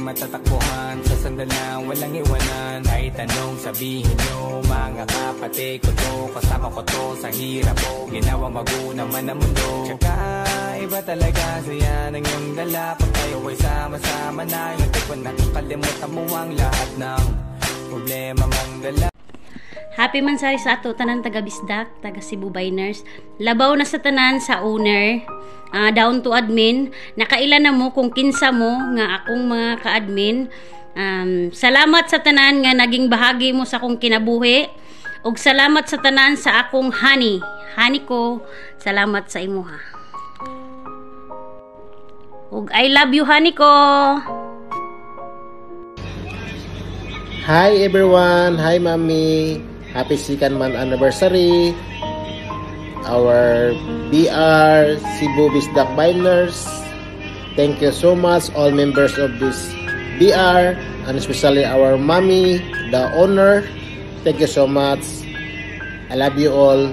matatakbuhan sa sandalan, walang iwanan. Ay tanong sabihin nyo, mga kapatid ko to, kasama ko to sa hirap ko, ginawang bago naman ang mundo. Tsaka iba talaga saya ng iyong dala, pag tayo ay sama-sama na, yung tipon nakakalimutan mo ang lahat ng problema mong dala. Happy mansari sa ato tanan taga Bisdak, taga Cebu Biners. Labaw na sa tanan sa owner, down to admin. Nakailan na mo kung kinsa mo nga akong mga ka-admin. Salamat sa tanan nga naging bahagi mo sa akong kinabuhi. Ug salamat sa tanan sa akong honey. Honey ko, salamat sa imo ha. Ug I love you honey ko. Hi everyone, hi mommy. Happy second month anniversary. Our BR Cebu Bisdak Biners. Thank you so much all members of this BR and especially our mommy, the owner. Thank you so much. I love you all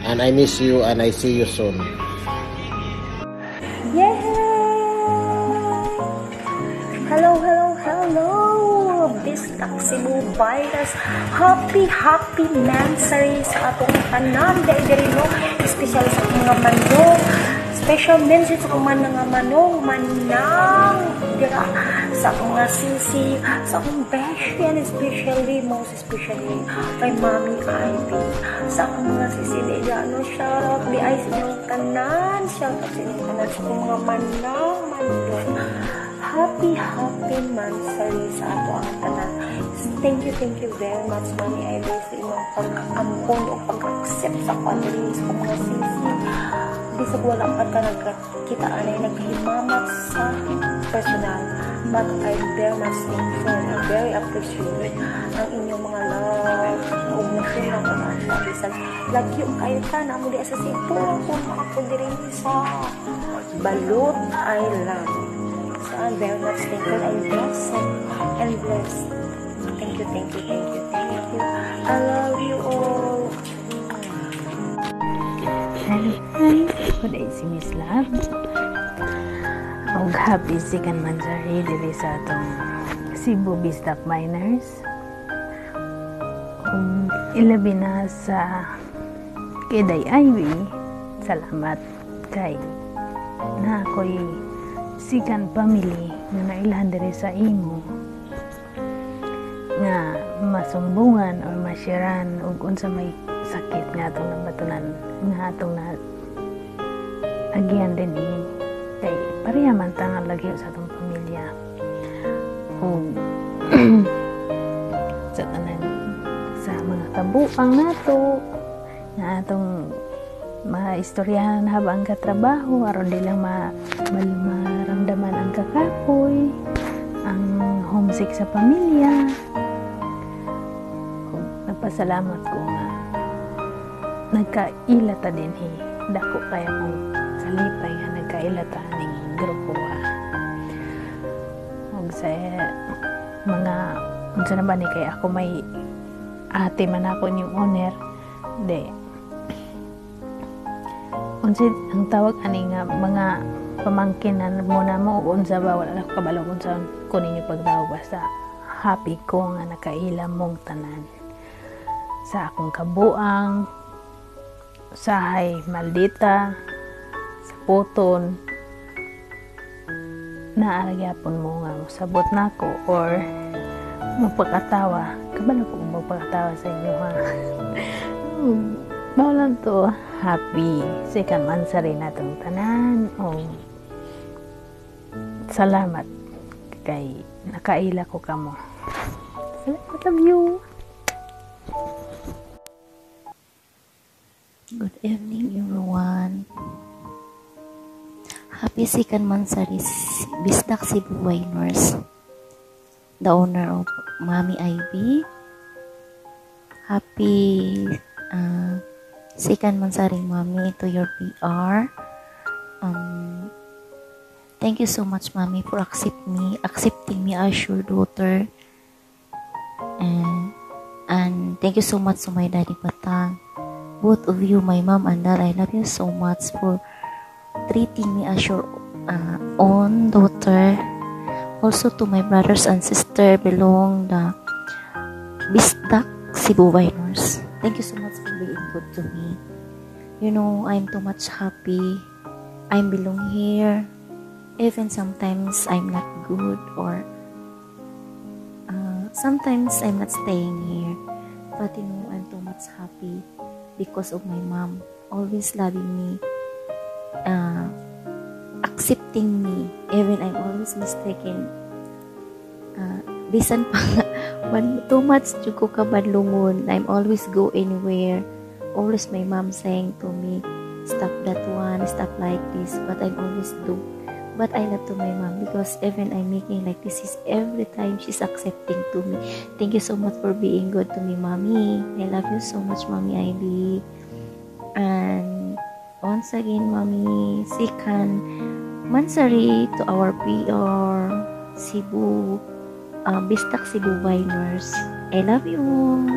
and I miss you and I see you soon. Yeah! Hello, hello, hello! Bisdak Cebu Biners. Happy mansary sa atong tanan. Dahil no, especially sa mga manong. Special mention sa mga manong, manang. Dira sa mga sisi, sa akong beshi, and most especially kay Mami Ivy. Sa akong mga sisi, ano, shout out, di ay sa inyong tanan. Shout out sa inyong tanan sa mga manang, manong. Happy mansary sa ato ang tanan. Thank you very much, Mami Ivy, sa inyong pag-ampon o pag-accept sa kanili sa mga sisi. Bisag wala pa ka nagkita anay naghimamat sa personal. But I'm very much thankful and very appreciate ang inyong mga love o mission na mga bisag. Lagi yung kayo ka na muli sa sintulang kung makapundirin sa Balut Island. So I'm very much thankful and blessed. Thank you. I love you all. Hi, good day si Miss Love. Og happy second mansari dili sa atong Cebu Bisdak Biners. Ilabi na sa Kiday Ivy, salamat kay na ako'y second family nga nailhan diri sa imo nga masumbungan or masyaran ug unsa may sakit nga atong nabatunan nga atong na agian din kay pareha man tangan lagi sa atong pamilya ug sa tanan sa mga kabuang nato nga atong maistoryahan habang katrabaho aron di lang maramdaman ang kakapoy, ang homesick sa pamilya. Nagpasalamat ko nga nagkailata din dako kaya kong salipay nga nagkailata ning grupo ug sa mga unsa na ba ni kay ako may ate man ako yung owner de unsa ang tawag ani nga mga pamangkinan mo na mo unsa ba wala ko kabalo unsa kunin yung pagtawag basta happy ko nga nakaila mong tanan sa akong kabuang sahay maldita sa puton naaragyapon mo nga sabot nako or magpakatawa kabalo ko magpakatawa sa inyo ha. Bawlan to happy second mansari natong tanan. Salamat kay nakaila ko kamo. Salamat, love you. Good evening everyone. Happy second mansari Bisdak Cebu Biners. The owner of Mami Ivy. Happy second mansari Mami to your PR. Thank you so much Mami for accepting me as your daughter. And thank you so much to my daddy Patang. Both of you, my mom and dad, I love you so much for treating me as your own daughter. Also to my brothers and sister belong the Bisdak Cebu Viners. Thank you so much for being good to me. You know, I'm too much happy. I belong here. Even sometimes I'm not good, or sometimes I'm not staying here. But you know, I'm too much happy because of my mom always loving me, accepting me, even I'm always mistaken. Bisan pa nga, too much ko kabadlungon. I'm always go anywhere. Always my mom saying to me, stop that one, stop like this. But I'm always do. But I love to my mom because even I'm making like this, is every time she's accepting to me. Thank you so much for being good to me, mommy. I love you so much, mommy Ivy. And once again, mommy Sikan Mansari to our PR Cebu, Bisdak Cebu Viners. I love you all.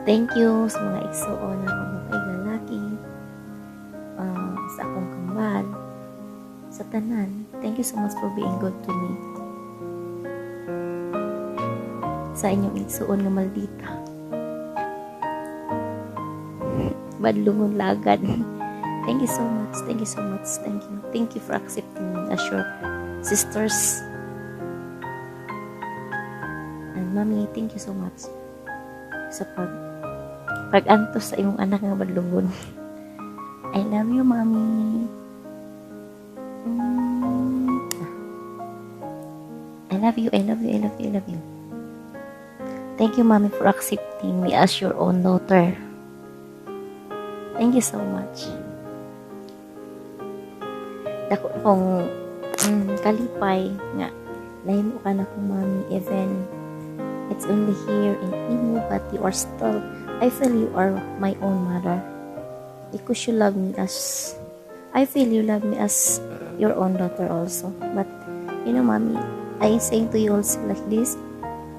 Thank you sa mga igsuon na akong kay lalaki, sa akong kambal, sa tanan. Thank you so much for being good to me. Sa inyong igsuon nga maldita. Badlungon lagad. Thank you so much. Thank you so much. Thank you. Thank you for accepting me as your sisters. And mommy, thank you so much sa pag-antos sa imong anak nga badlungon. I love you, mommy. I love you, I love you, I love you, I love you. Thank you, mommy, for accepting me as your own daughter. Thank you so much. Dako kong kalipay nga nahimo ka na kong mommy, even it's only here in Imo, but you are still, I feel you are my own mother because you love me as, I feel you love me as your own daughter also. But you know, mommy, I say to you also like this,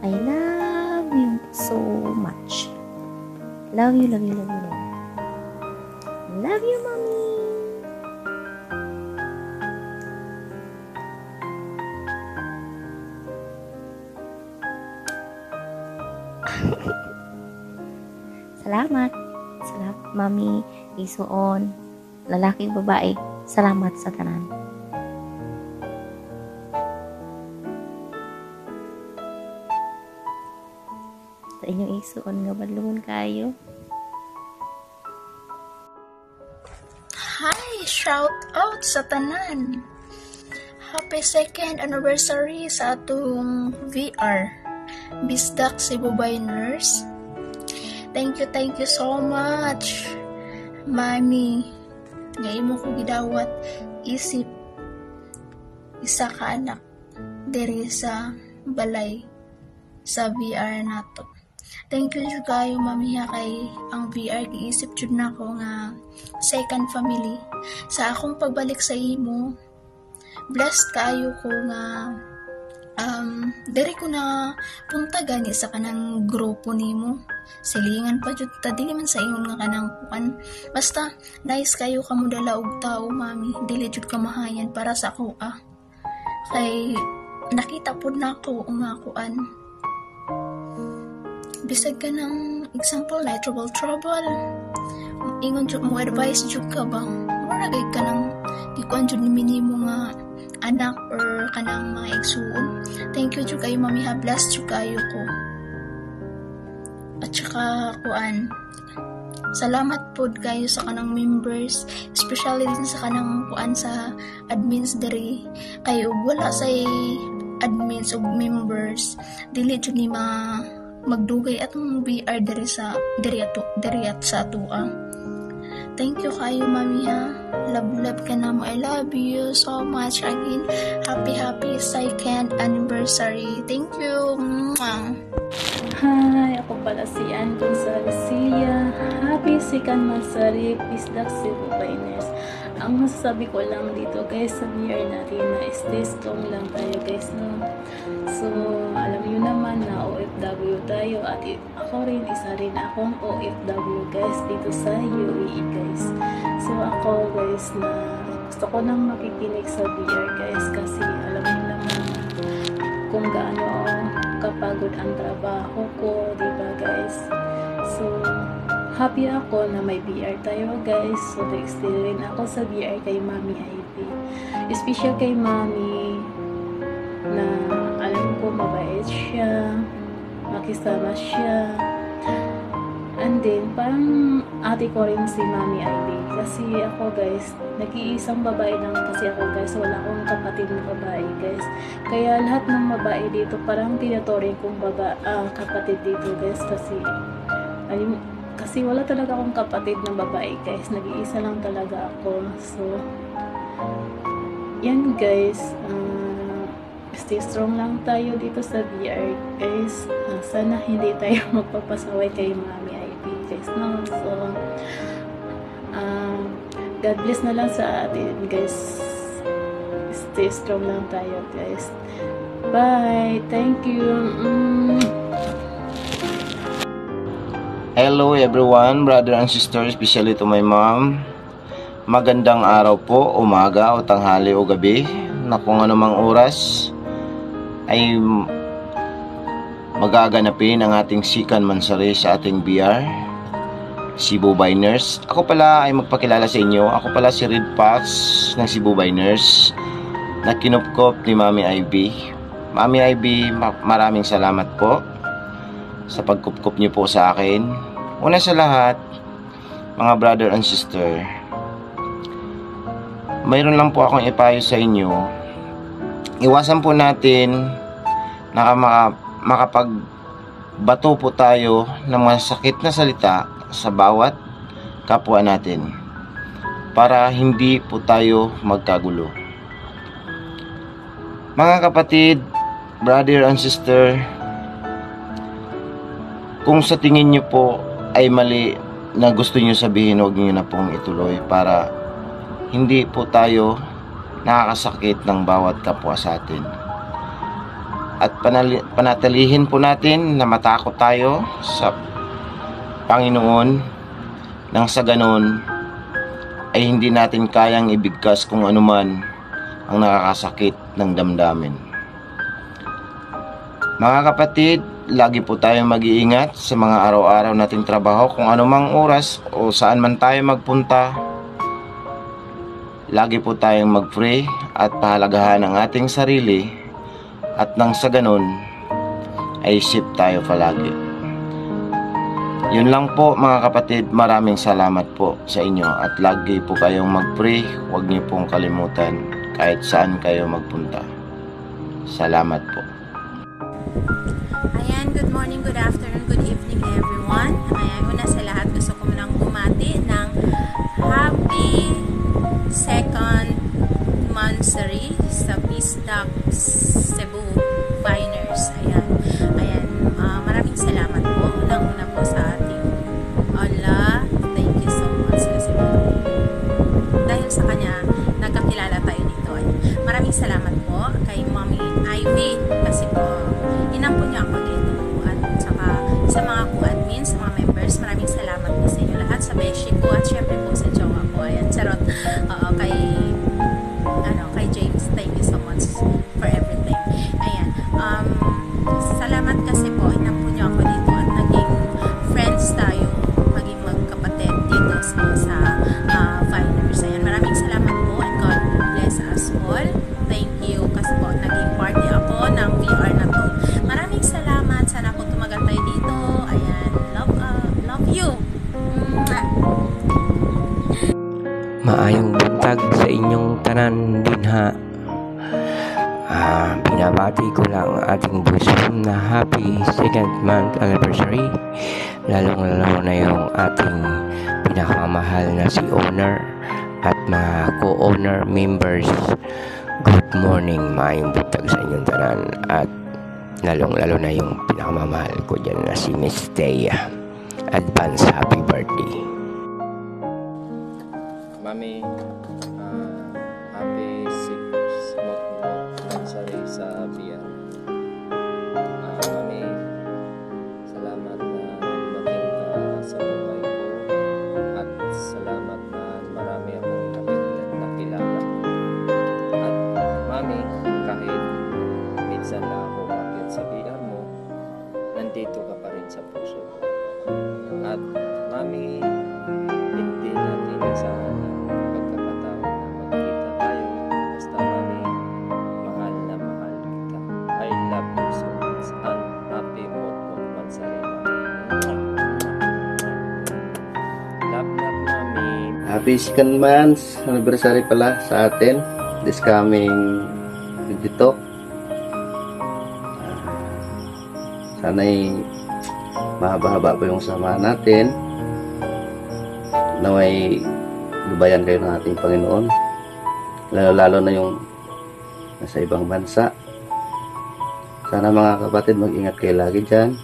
I love you so much. Love you, love you, love you, love you. Love you, mommy. Salamat. Salamat, mami. Isuon. Lalaki, babae. Salamat sa tanan. Sa inyong isuon nga badlungon kayo. Hi! Shout out sa tanan! Happy 2nd anniversary sa atong VR Bisdak Cebu Viners. Thank you so much, mami. Ngayon mo ko gidawat isip isa ka anak diri sa balay sa VR nato. Thank you jud kayo, mami, ha, kay ang VR giisip jud nako nga second family sa akong pagbalik sa imo. Blessed kayo ko nga diri ko na punta gani sa kanang grupo nimo. Silingan pa jud ta dili man sa ingon nga kanang kuan. Basta nice kayo kamo dala og tao, mami. Dili jud ka mahayan para sa ako kay nakita pud nako nga kuan. Bisag ka ng example na trouble ingon jud mo advice jud ka ba maragay ka ng di kuan jud ni minimo nga anak or kanang mga igsuon. Thank you jud kayo, mami, ha. Blessed jud kayo ko. At saka kuan, salamat pod kayo sa kanang members, especially din sa kanang kuan sa admins diri. Kayo wala say admins o members, dili jud ni magdugay atong VR diri at sa atua. Thank you kayo, mami, ha. Love ka na mo. I love you so much. Again, happy 2nd anniversary. Thank you. Mwah. Hi, ako pala si Ann Gonzalezia. Happy 2nd anniversary, Bisdak Cebu Viners. Ang masasabi ko lang dito, guys, sa VR natin na stay strong lang tayo, guys, no? So, alam nyo naman na OFW tayo at ako rin, isa rin akong OFW, guys, dito sa UAE, guys. So, ako, guys, na gusto ko nang makikinig sa VR guys, kasi alam niyo naman kung gaano kapagod ang trabaho ko, diba guys? So happy ako na may VR tayo guys. So na-extend rin ako sa VR kay Mami Ivy, special kay Mami na alam ko mabait siya, makisama siya. And then, parang ate ko rin si Mami Ivy. Kasi ako guys, nag-iisang babae lang kasi ako guys. Wala akong kapatid na babae guys. Kaya lahat ng babae dito parang tinuturing kong kapatid dito guys. Kasi wala talaga akong kapatid na babae guys. Nag-iisa lang talaga ako. So, yan guys. Stay strong lang tayo dito sa VR guys. Sana hindi tayo magpapasaway kay Mami Ivy guys, no? So God bless na lang sa atin guys. Stay strong lang tayo guys. Bye, thank you. Hello everyone, brother and sister, especially to my mom. Magandang araw po, umaga o tanghali o gabi, na kung anumang oras ay magaganapin ang ating Sikan Mansari sa ating BR Cebu Biners. Ako pala ay magpakilala sa inyo. Ako pala si Red Fox ng Cebu Biners na kinupkop ni Mami Ivy. Mami Ivy, maraming salamat po sa pagkupkop niyo po sa akin. Una sa lahat, mga brother and sister, mayroon lang po akong ipayo sa inyo. Iwasan po natin na makapagbato po tayo ng masakit na salita sa bawat kapwa natin para hindi po tayo magkagulo. Mga kapatid, brother and sister, kung sa tingin nyo po ay mali na gusto nyo sabihin, huwag nyo na pong ituloy para hindi po tayo nakakasakit ng bawat kapwa sa atin. At panatilihin po natin na matakot tayo sa Panginoon, nang sa ganon ay hindi natin kayang ibigkas kung anuman ang nakakasakit ng damdamin. Mga kapatid, lagi po tayong mag-iingat sa mga araw-araw nating trabaho. Kung anumang oras o saan man tayo magpunta, lagi po tayong mag-pray at pahalagahan ang ating sarili. At nang sa ganun ay safe tayo palagi. Yun lang po mga kapatid, maraming salamat po sa inyo. At lagi po kayong mag-pray. Huwag niyo pong kalimutan kahit saan kayo magpunta. Salamat po. Ayan, good morning, good afternoon, good evening everyone. Ayan, una sa lahat gusto ko munang bumati ng happy second monthsary sa BizDoc Cebu Biners. Ayan, maraming salamat po. Unang-una po sa ating Allah. Thank you so much kasi dahil sa kanya nagkakilala tayo dito. Ayan. Maraming salamat po kay Mami Ivy kasi po inampo niya ako dito at saka sa mga co-admins, sa mga members. Maraming salamat po sa inyo lahat, sa beshi ko at syempre po sa jowa ko. Ayan, charot. Kay James, thank you so much for everything. Ayan, salamat kasi po inampo niyo ako dito at naging friends tayo, maging magkapatid dito sa Viners. Ayan, maraming salamat po and God bless us all. Thank you kasi po naging party ako ng VR na to. Maraming salamat, sana po tumagal tayo dito. Ayan, love you. Maayong buntag sa inyong tanan din ha. Binabati ko lang ating bosom na happy second month anniversary, lalong-lalo na yung ating pinakamahal na si owner at mga co-owner members. Good morning, maayong buntag sa inyong tanan at lalong-lalo na yung pinakamamahal ko dyan na si Miss Thea. Advance happy birthday. Mami, happy 6th monthsary sa BR. Mami, salamat na dumating ka sa buhay ko at salamat na marami akong nakilala pa rin sa puso ko. At Mami, hindi natin asahan ang pagkakataon na magkita tayo. Basta Mami, mahal na mahal kita. I love you so much and happy Mot-Mot Mansari, Mami. Love Mami. Happy second month anniversary pala sa atin this coming 22. Sana'y mahaba-haba pa yung samahan natin. Naway lubayan kayo ng ating Panginoon. Lalo-lalo na yung nasa ibang bansa. Sana mga kapatid, mag-ingat kayo lagi dyan.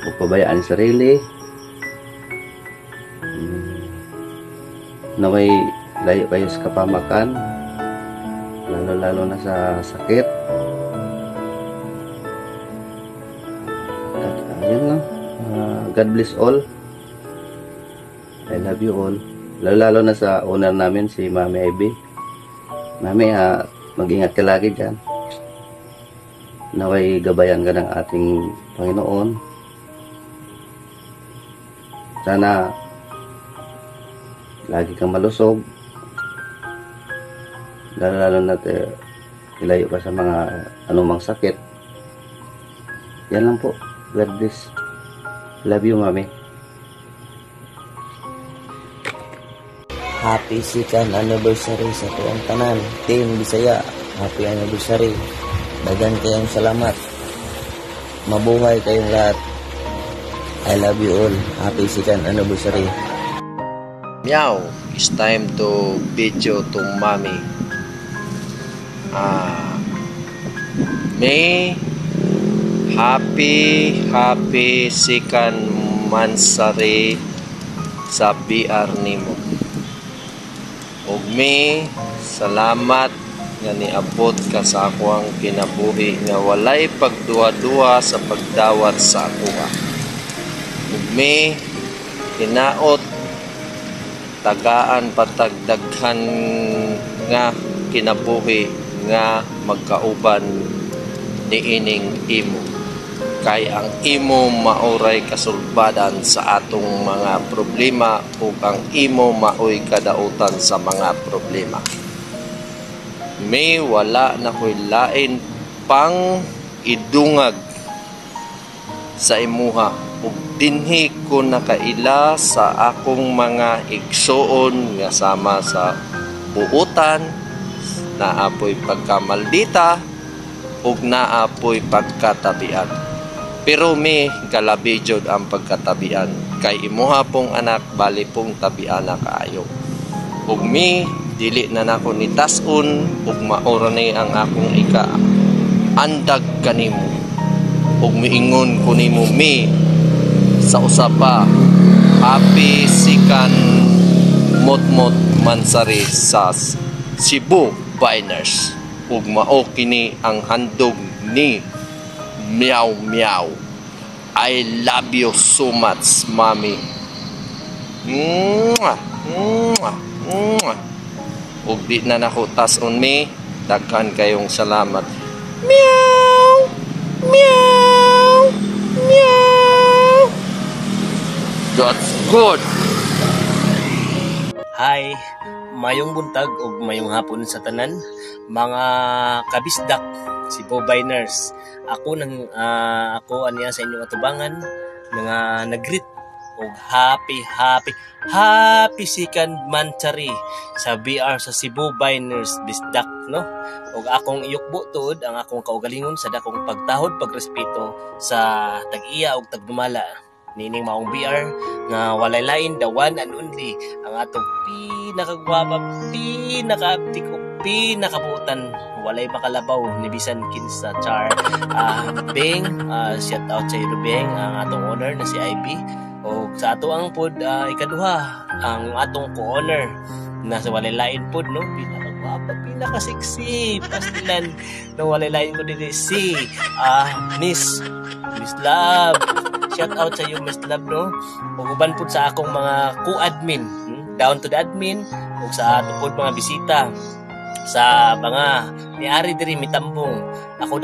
Huwag pabayaan ang sarili. Naway layo kayo sa kapamakan. Lalo-lalo na sa sakit. Yan lang. God bless all. I love you all. Lalo na sa owner namin, si Mami Ivy. Mami, mag-ingat ka lagi dyan. Naway gabayan ka ng ating Panginoon. Sana lagi kang malusog. Lalo na ilayo ka sa mga anumang sakit. Yan lang po. God bless. Love you, Mami. Happy second anniversary sa tuwang tanan. Team Bisaya, happy anniversary. Dagan kayong salamat. Mabuhay kayong lahat. I love you all. Happy second anniversary. Meow, it's time to video to Mami. May happy second mansari sa BR nimo. Ug mi salamat nga niabot ka sa ako ang kinabuhi nga walay pagduwa-duwa sa pagdawat sa akoa. Ug mi hinaot tagaan patagdaghan nga kinabuhi nga magkauban niining imo. Kay ang imo maoray kasulbadan sa atong mga problema ug ang imo maoy kadautan sa mga problema. May wala na ko'y lain pang idungag sa imuha ug dinhi ko nakaila sa akong mga igsuon nga sama sa buutan, naapoy pagkamaldita ug naapoy pagkatabian. Pero mi galabi jud ang pagkatabian kay imuha pong anak bali pong tabiana kaayo. Ug mi dili na nako ni tas-on ug maora ni ang akong ika andag kanimo. Ug miingon ko nimo mi sa usapa happy second Mot-Mot Mansari sa Cebu Biners. Ug mao kini ang handog ni Meow Meow. I love you so much, Mami. Mwah, mwah, mwah. Ug di na nako tas-on mi, daghan kayong salamat. Meow, meow, meow. That's good. Hi, mayong buntag ug mayong hapon sa tanan, mga kabisdak, Cebu Biners. Ako aniya sa inyong atubangan nga nag-greet og happy second mansari sa BR sa Cebu Biners Bisdak, no? Og akong iyukbo tuod ang akong kaugalingon sa dakong pagtahod pagrespeto sa tag-iya og tagdumala nining maong BR nga walay lain the one and only ang atong pinakagwapa, pinakaaptik ug pinakabutan, walay makalabaw ni bisan kinsa char. Beng, shout out sa iyo Beng, ang atong owner na si IB. O sa ato ang pod ikaduha ang atong co-owner na sa walay lain pod, no, pinakagwapa, pinakaseksi pastilan no walay lain ko dili si Miss Love. Shout out sa iyo Miss Love, no. Ug uban pod sa akong mga co-admin, down to the admin ug sa ato pod mga bisita sa mga niari diri mitambong ako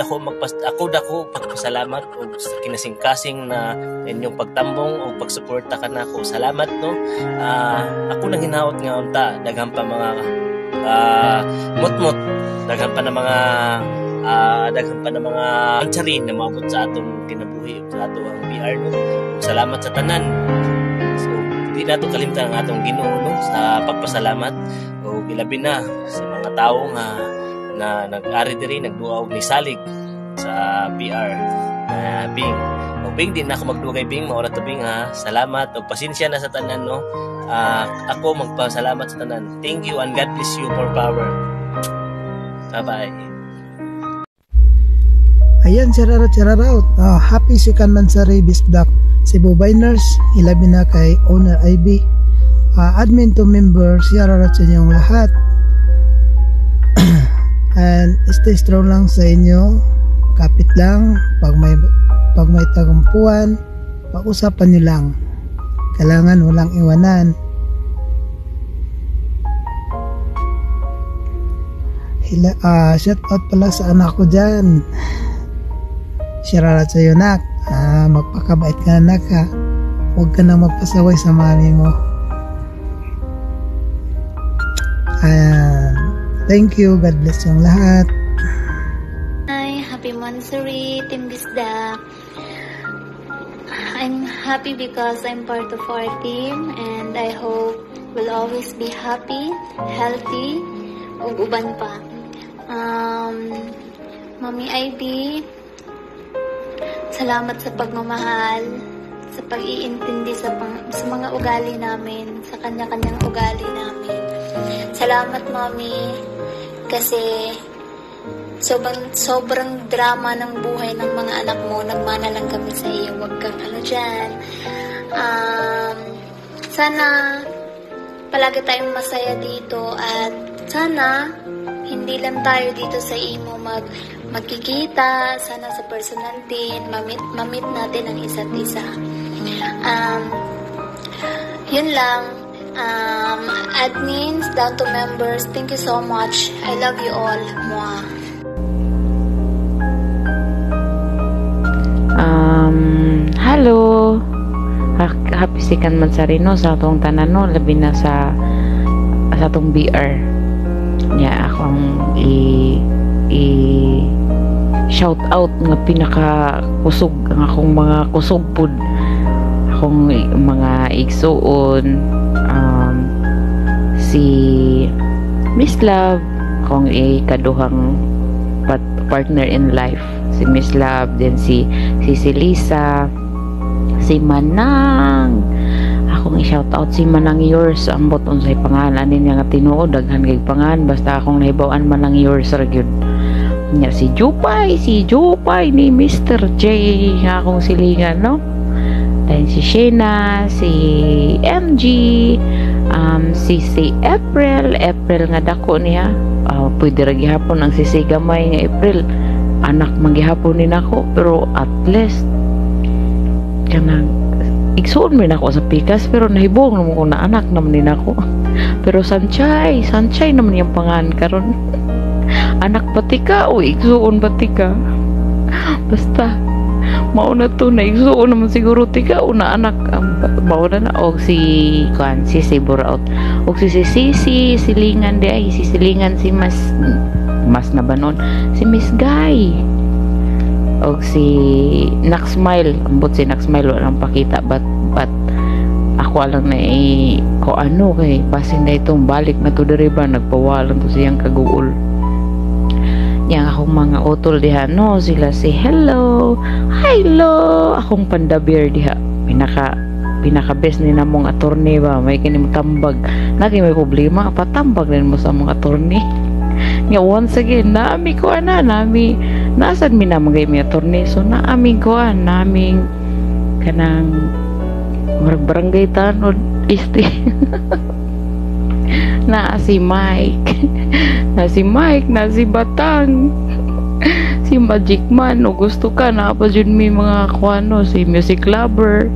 dako pagpasalamat og sa kinasingkasing na inyong pagtambong o pagsuporta kanako. Salamat no. Ako nang hinaot nga unta daghan pa mga mutmut, daghan pa na mga antsari na maabot sa atong kinabuhi sa atong BR no. Salamat sa tanan. So di nato kalimtan ang atong Ginoo no sa pagpasalamat o ilabi na sa mga tawo nga na nag-ari diri nagduwa og nisalig sa BR Bing. O Bing di na ako magduwa kay Bing, maura to Bing ha. Salamat o pasensya na sa tanan no. Ako magpasalamat sa tanan. Thank you and God bless you for power. Bye-bye. Ayan, shout out. Happy second Mansari Bisdak Cebu Biners. Ilabi na kay Owner IB. Admin to member, shout out sa inyong lahat. And stay strong lang sa inyo. Kapit lang. Pag may tagampuan, pag-usapan nyo lang. Kailangan walang iwanan. Shout out pala sa anak ko dyan. Shoutout sa iyo, nak. Magpakabait ka, nak, ha. Huwag ka na magpasaway sa mami mo. Thank you. God bless yung lahat. Hi, happy Mansari, Team Bisdak. I'm happy because I'm part of our team and I hope we'll always be happy, healthy, ug uban pa. Mami IB, salamat sa pagmamahal, sa pag-iintindi sa mga ugali namin, sa kanya-kanyang ugali namin. Salamat, Mami, kasi sobrang drama ng buhay ng mga anak mo. Nagmana lang kami sa iyo. Huwag kang dyan. Sana palagi tayong masaya dito at sana hindi lang tayo dito sa imo magkikita. Sana sa personal din mamit natin ang isa't isa. Yun lang. Admins down to members, thank you so much. I love you all. Mwah. Hello. Happy second Mansari no sa atong tanan no, labi na sa atong BR. Nya akong shout out nga pinaka kusog ang akong mga kusog pud. Akong mga igsuon, si Miss Love, akong ikaduhang partner in life, si Miss Love, then si Lisa, si Manang. Akong i-shout out si Manang yours, ambot unsay pangalan niya nga tinuod, daghan kay pangan, basta akong nahibawan Manang yours ra gyud. Nya si Jupay ni Mr. J nga akong silingan no. Then si Shena, si MG, si April nga dako niya. Pwede ra gihapon ang sisigamay nga April. Anak man gihapon ni nako, pero at least kanang igsuon man ako sa pikas, pero nahibong naman ko na anak naman ni nako. Pero Sanchay naman yung pangan karon. Anak batika o igsuon batika. Basta mauna to na igsuon naman siguro tika una anak mauna na og si Buraut og si silingan di ay silingan si mas na banon si Miss Guy og si Naksmile, ambot si Naksmile walang pakita but ako lang na ko ano kay pasin na itong balik na to diri ba nagpawalan to siyang kaguol. Yang akong mga utol diha no, sila si hello akong pandabir diha, pinaka best ni namong attorney ba, may kinim tambag lagi may problema patambag din mo sa mga attorney nga once again nami nasad mi na mga may attorney, so naaming kanang barangay tanod isti na si Mike na si Batang si Magic Man o gusto ka na pa dyan may mga kuano si Music Lover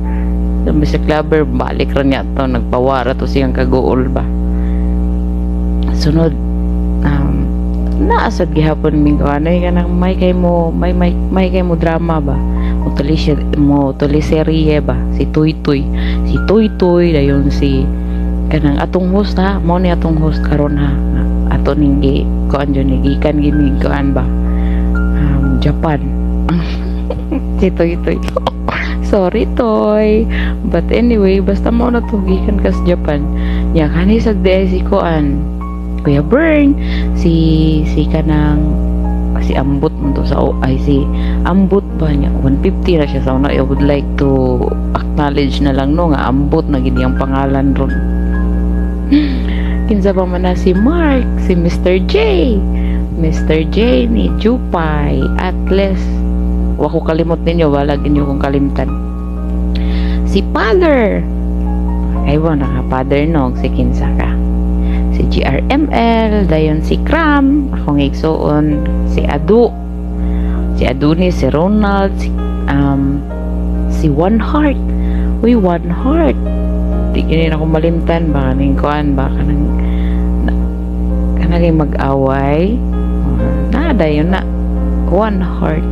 balik ra niya to nagpawara to siyang kagool ba sunod naasad gihapon ning kanay kanang may kay mo drama ba mo teleserye ba si Tuy dayon si kanang atong host ha mo ni atong host karon ha ato ning kuan jud ni gikan gini kuan ba Japan si Tuy sorry Toy, but anyway basta mo na to gikan kas Japan nya kani sa si kuan Kuya Bern, si kanang si Ambot mo to sa si Ambot ba niya 150 na siya sa una. I would like to acknowledge na lang no nga Ambot na gid ang pangalan ron. Kinsa pa man na si Mark, si Mr. J ni Jupay, Atlas. Wa ko kalimot ninyo, wala ginyo kong kalimtan. Si Father. Ay wa na Father no, si kinsa ka. Si GRML, dayon si Kram, akong igsoon, si Adonis, si Ronald, si One Heart. Uy, One Heart. Di gini ako malimtan ba kaning kuan ba kanang mag-away. Dayon na One Heart.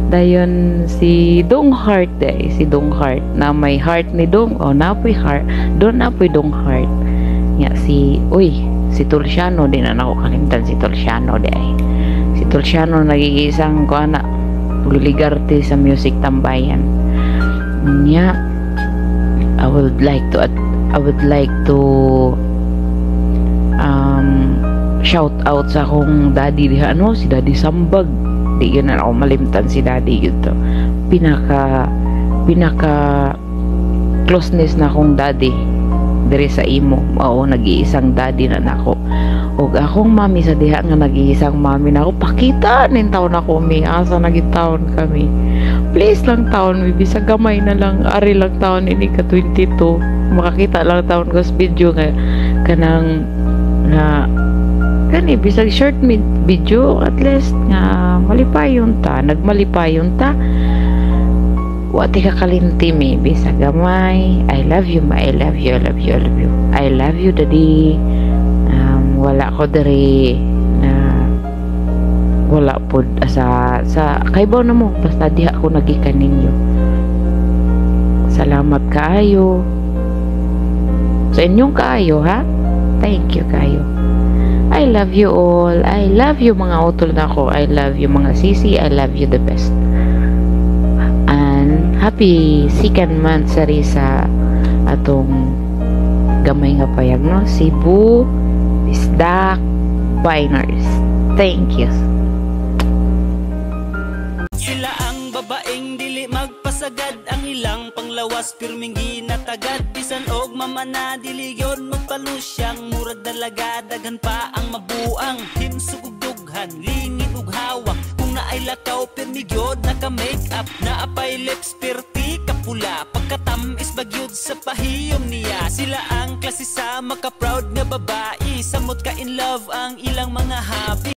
Dayon si Dong Heart si Dong Heart na may heart ni Dong napoy heart doon napoy Dong Heart nga si Tulsiano din na ako kalimtan si Tulsiano nag-iisang ko anak ligarte sa music tambayan nga I would like to shout out sa akong daddy diha si Daddy Sambag. Di yun na ako malimtan si daddy yun to. Pinaka closeness na akong daddy diri sa imo. Nag-iisang daddy na nako. Og akong mami sa diha nga nag-iisang mami na ako. Pakita nin taon ako mi. Asa nagitaon kami. Please lang taon mi. Bisa gamay na lang. Ari lang taon ini ka 22. Makakita lang taon ko sa video nga kanang kani bisag short video at least nga nagmalipayon ta wati ka kalinti mi bisag gamay. I love you I love you daddy. Wala ko diri na wala pod sa kaybaw na mo basta diha ako nagikan ninyo. Salamat kaayo sa inyong kaayo ha. Thank you kaayo. I love you all. I love you mga utol na ko. I love you mga sisi. I love you the best. And happy second month sari sa atong gamay nga payag no. Cebu Bisdak Biners. Thank you. Sila ang babaeng dili magpasagad ang ilang panglawas pirming ginatagad bisan og mamana dili yon magpalusyang murag dalaga daghan pa ang mabuang himsugugdughan lingin ug hawak kung naay lakaw pirmi gyud naka make up naapay lips perti kapula pagkatamis bagyud sa pahiyom niya sila ang klase sa maka proud nga babae samot ka in love ang ilang mga habi